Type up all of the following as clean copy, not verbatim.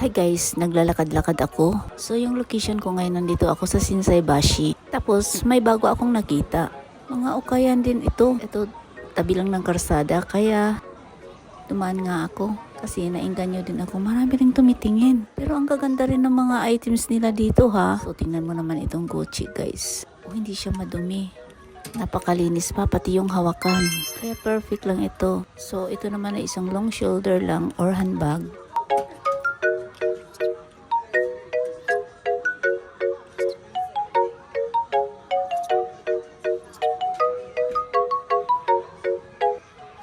Hi guys, naglalakad-lakad ako. So yung location ko ngayon, nandito ako sa Shinsaibashi. Tapos may bago akong nakita. Mga ukayan din ito. Ito tabi lang ng karsada, kaya dumaan nga ako. Kasi nainganyo din ako, marami ring tumitingin. Pero ang gaganda rin ng mga items nila dito ha. So tingnan mo naman itong Gucci guys. Oh, hindi siya madumi. Napakalinis pa, pati yung hawakan. Kaya perfect lang ito. So ito naman ay isang long shoulder lang or handbag.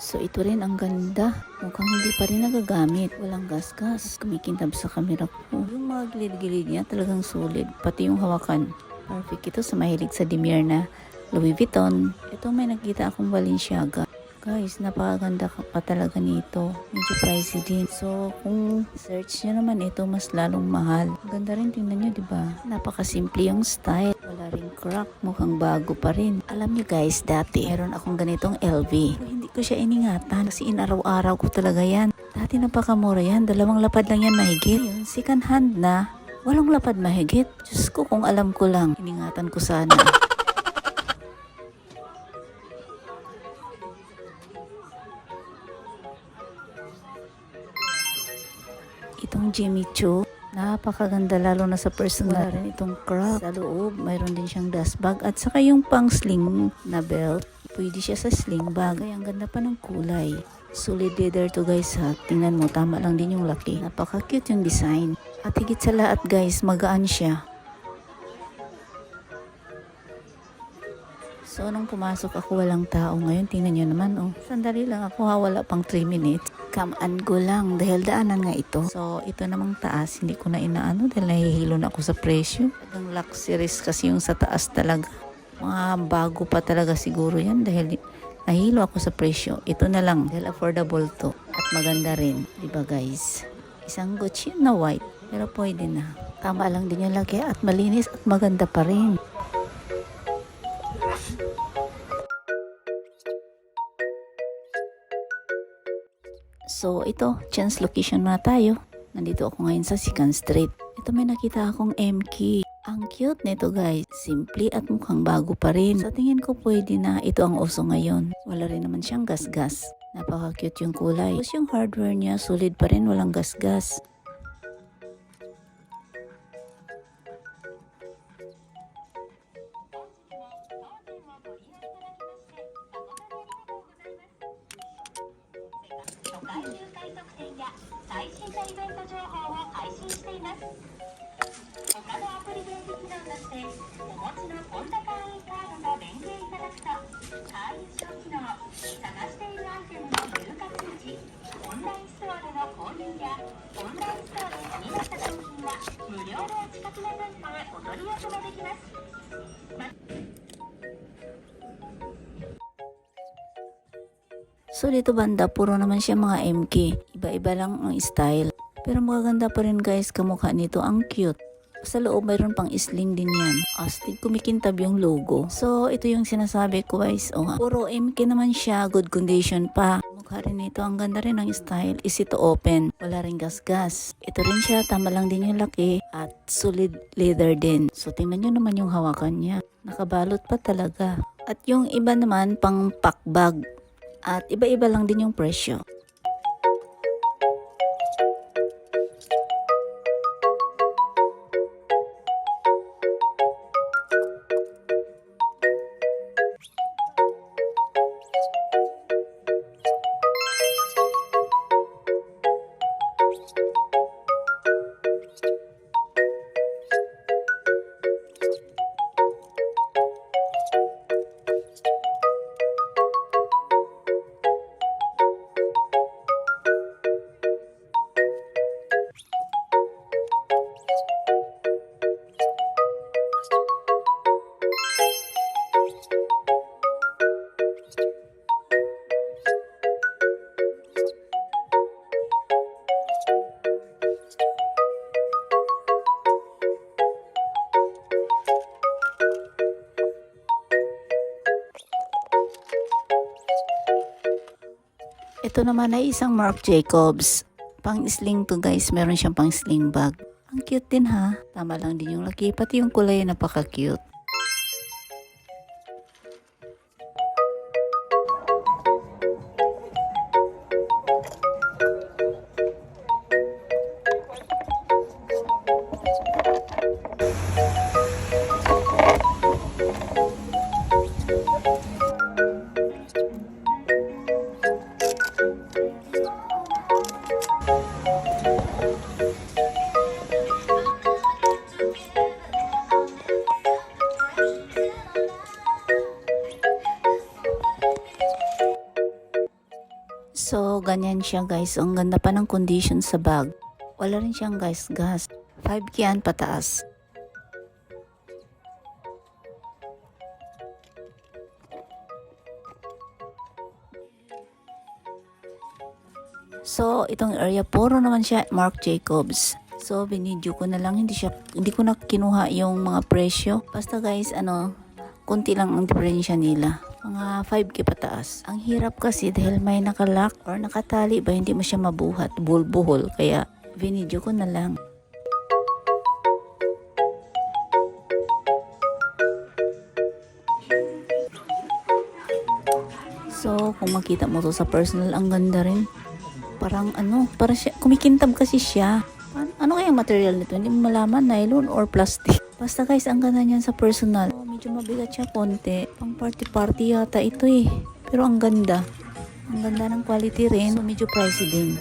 So ito rin ang ganda. Mukhang hindi pa rin nagagamit. Walang gas-gas. Kumikintab sa camera ko. Yung mga gilid-gilid niya talagang solid. Pati yung hawakan. Perfect ito sa mahilig sa Demire na Louis Vuitton. Ito may nakita akong Balenciaga. Guys, napakaganda pa talaga nito. Medyo pricey din. So, kung search nyo naman ito, mas lalong mahal. Ganda rin, tingnan nyo, diba? Napakasimple yung style. Wala rin crack. Mukhang bago pa rin. Alam nyo guys, dati, meron akong ganitong LV. Pero hindi ko siya iningatan kasi inaraw-araw ko talaga yan. Dati napakamura yan. 2 lapad lang yan mahigit. Ngayon, second hand na. 8 lapad mahigit. Diyos ko, kung alam ko lang. Iningatan ko sana. Itong Jimmy Choo, napakaganda lalo na sa personal. Wala rin itong crop. Sa loob, mayroon din siyang dust bag. At saka yung pang sling na belt, pwede siya sa sling bag. Ay, ang ganda pa ng kulay. Solid leather to guys ha. Tingnan mo, tama lang din yung laki. Napaka-cute yung design. At higit sa lahat guys, magaan siya. So, nung pumasok ako, walang tao. Ngayon, tingnan nyo naman, oh. Sandali lang ako ha, wala pang 3 minutes. Come and go lang, dahil daanan nga ito. So, ito namang taas, hindi ko na inaano dahil nahihilo na ako sa presyo. Talagang luxuries kasi yung sa taas talaga. Mga bago pa talaga siguro yan dahil nahihilo ako sa presyo. Ito na lang, dahil affordable to. At maganda rin, diba guys? Isang Gucci na white, pero pwede na. Tama lang din yung laki at malinis at maganda pa rin. So ito, chance location na tayo. Nandito ako ngayon sa Second Street. Ito may nakita akong MK. Ang cute nito guys. Simple at mukhang bago pa rin. Sa tingin ko pwede na ito ang uso ngayon. Wala rin naman siyang gas-gas. Napaka-cute yung kulay. Tapos yung hardware niya solid pa rin, walang gas-gas. So dito banda, puro naman siya mga MK. Iba-iba lang ang style. Pero magaganda pa rin guys, kamukha nito. Ang cute. Sa loob, mayroon pang sling din yan. Astig, kumikintab yung logo. So, ito yung sinasabi ko guys. O nga, puro MK naman siya. Good condition pa. Mukha rin ito. Ang ganda rin ng style. Easy to open. Wala rin gas-gas. Ito rin siya. Tama lang din yung laki. At solid leather din. So, tingnan nyo naman yung hawakan niya. Nakabalot pa talaga. At yung iba naman, pang pack bag. At iba-iba lang din yung presyo. Ito naman ay isang Marc Jacobs. Pang sling to guys, meron siyang pang sling bag. Ang cute din ha. Tama lang din yung laki, pati yung kulay napaka-cute. So, ganyan siya guys. Ang ganda pa ng condition sa bag. Wala rin siyang gas. 5K yan pataas. So, itong area puro naman siya Marc Jacobs. So, binidyo ko na lang. Hindi ko na kinuha yung mga presyo. Basta guys, konti lang ang diferensya nila. Mga 5K pataas. Ang hirap kasi dahil may nakalock or nakatali ba, hindi mo siya mabuhat, buhol. Kaya, binidyo ko na lang. So, kung makita mo to sa personal, ang ganda rin. Parang para siya, kumikintab kasi siya. Ano kayang material nito? Hindi mo malaman, nylon or plastic. Basta guys, ang ganda niyan sa personal. Medyo mabigat siya konti. Pang party yata ito eh. Pero ang ganda. Ang ganda ng quality rin. So, medyo pricey din.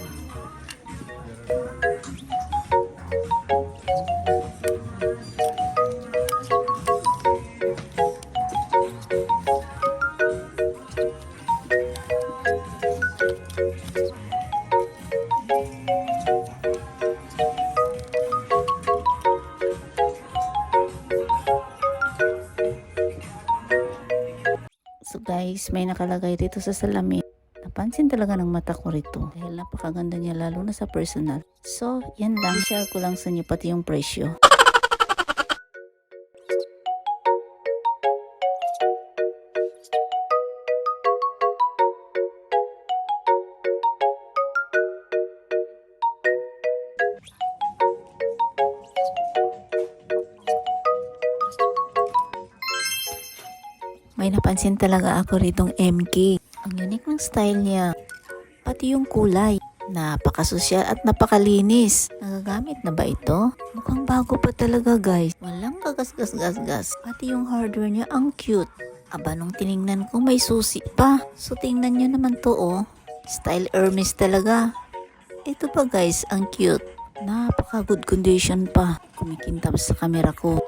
So guys, may nakalagay dito sa salamin. Napansin talaga ng mata ko rito. Dahil napakaganda niya lalo na sa personal. So, yan lang. Share ko lang sa inyo pati yung presyo. May napansin talaga ako ritong MK. Ang unique ng style niya. Pati yung kulay. Napakasosyal at napakalinis. Nagagamit na ba ito? Mukhang bago pa talaga guys. Walang kagas-gas-gas-gas. Pati yung hardware niya ang cute. Aba nung tiningnan ko may susi pa. So tingnan nyo naman to oh. Style Hermes talaga. Ito pa guys, ang cute. Napaka good condition pa. Kumikintab sa camera ko.